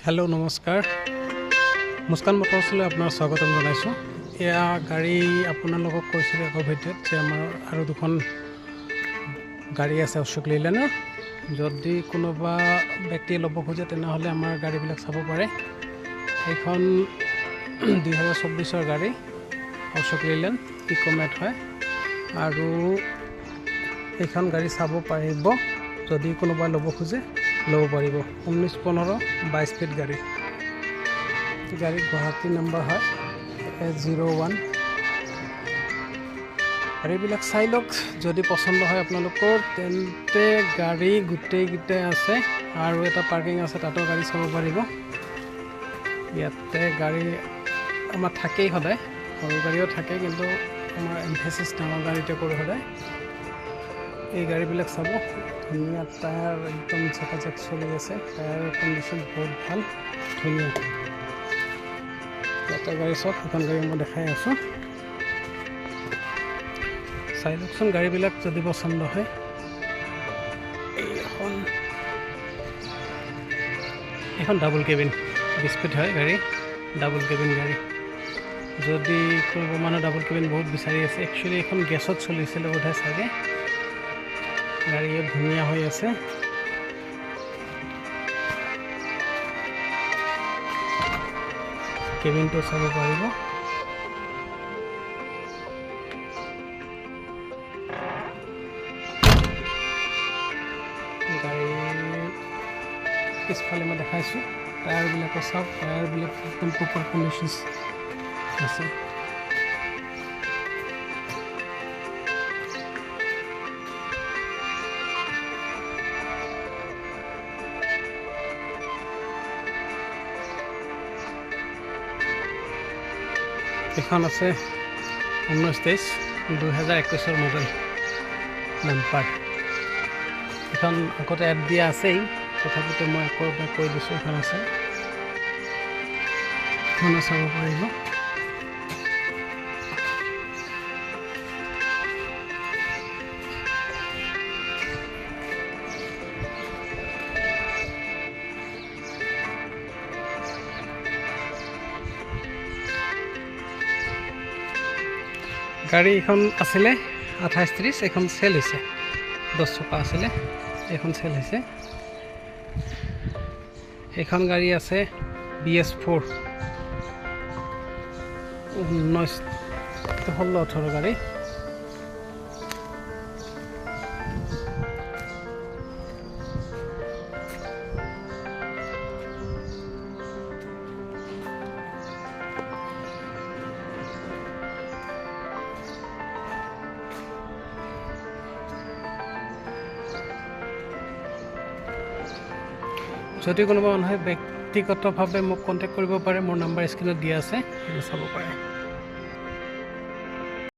Hello नमस्कार मुस्कान मोटर्सলৈ আপোনাৰ স্বাগতম জনাইছোঁ। এয়া গাড়ী আপোনালোকক কৈছিলোঁ আকৌ ভিডিঅ'ত যে আমাৰ আৰু দুখন গাড়ী আছে অশোক লেইলেণ্ডৰ। যদি কোনোবা ব্যক্তিয়ে ল'ব খোজে তেনেহ'লে আমাৰ গাড়ীবিলাক চাব পাৰে। এইখন 2024 গাড়ী অশোক লেইলেণ্ড ইক'মেট হয় আৰু এইখন গাড়ী চাব পাৰিব। যদি কোনোবা ল'ব খোজে ল'ব পাৰিব। 1915 22 ফিট গাড়ী গুৱাহাটী নম্বৰ হয় S01। গাড়ীবিলাক চাই লওক, যদি পচন্দ হয় আপোনালোকৰ তেন্তে গাড়ী গোটেইকেইটাই আছে আৰু এটা পাৰ্কিং আছে, তাতো গাড়ী চাব পাৰিব। ইয়াতে গাড়ী আমাৰ থাকেই সদায়, সৰু গাড়ীও থাকে, কিন্তু আমাৰ এমফেচিছ ডাঙৰ গাড়ীতে কৰোঁ সদায়। এই গাড়ীবিলাক চাব, ধুনীয়া টায়াৰ একদম চকাচক চলি আছে, টায়াৰৰ কণ্ডিশ্যন বহুত ভাল, ধুনীয়া। এটা গাড়ী চাওক, এখন গাড়ী মই দেখাই আছোঁ, চাই লওকচোন গাড়ীবিলাক যদি পচন্দ হয়। এইখন ডাবল কেবিন 20 ফিট হয় গাড়ী, ডাবল কেবিন গাড়ী। যদি কোনোবা মানুহ ডাবল কেবিন বহুত বিচাৰি আছে, একচুৱেলি এইখন গেছত চলিছিলে বোধহয় চাগে। গাড়ী ধুনীয়া হৈ আছে। কেবিনটো চাব পাৰিব। গাড়ীৰ পিছফালে মই দেখাইছোঁ, টায়াৰবিলাকো চাওক, টায়াৰবিলাক একদম প্ৰপাৰ কণ্ডিশ্যন আছে। এখন আছে 1923 2021 মডেল নাম্বাৰ। এখন আগতে এড দিয়া আছেই, তথাপিতো মই আকৌ এবাৰ কৈ দিছোঁ, এখন আছে, এখনো চাব পাৰিব। গাড়ী এখন আছিলে 2830, এখন চেল হৈছে। 10 চকা আছিলে, এখন চেল হৈছে। এইখন গাড়ী আছে BS4 16-18 গাড়ী। যদি কোনোবা মানুহে ব্যক্তিগতভাৱে মোক কণ্টেক্ট কৰিব পাৰে, মোৰ নাম্বাৰ স্ক্ৰীণত দিয়া আছে, সেইটো চাব পাৰে।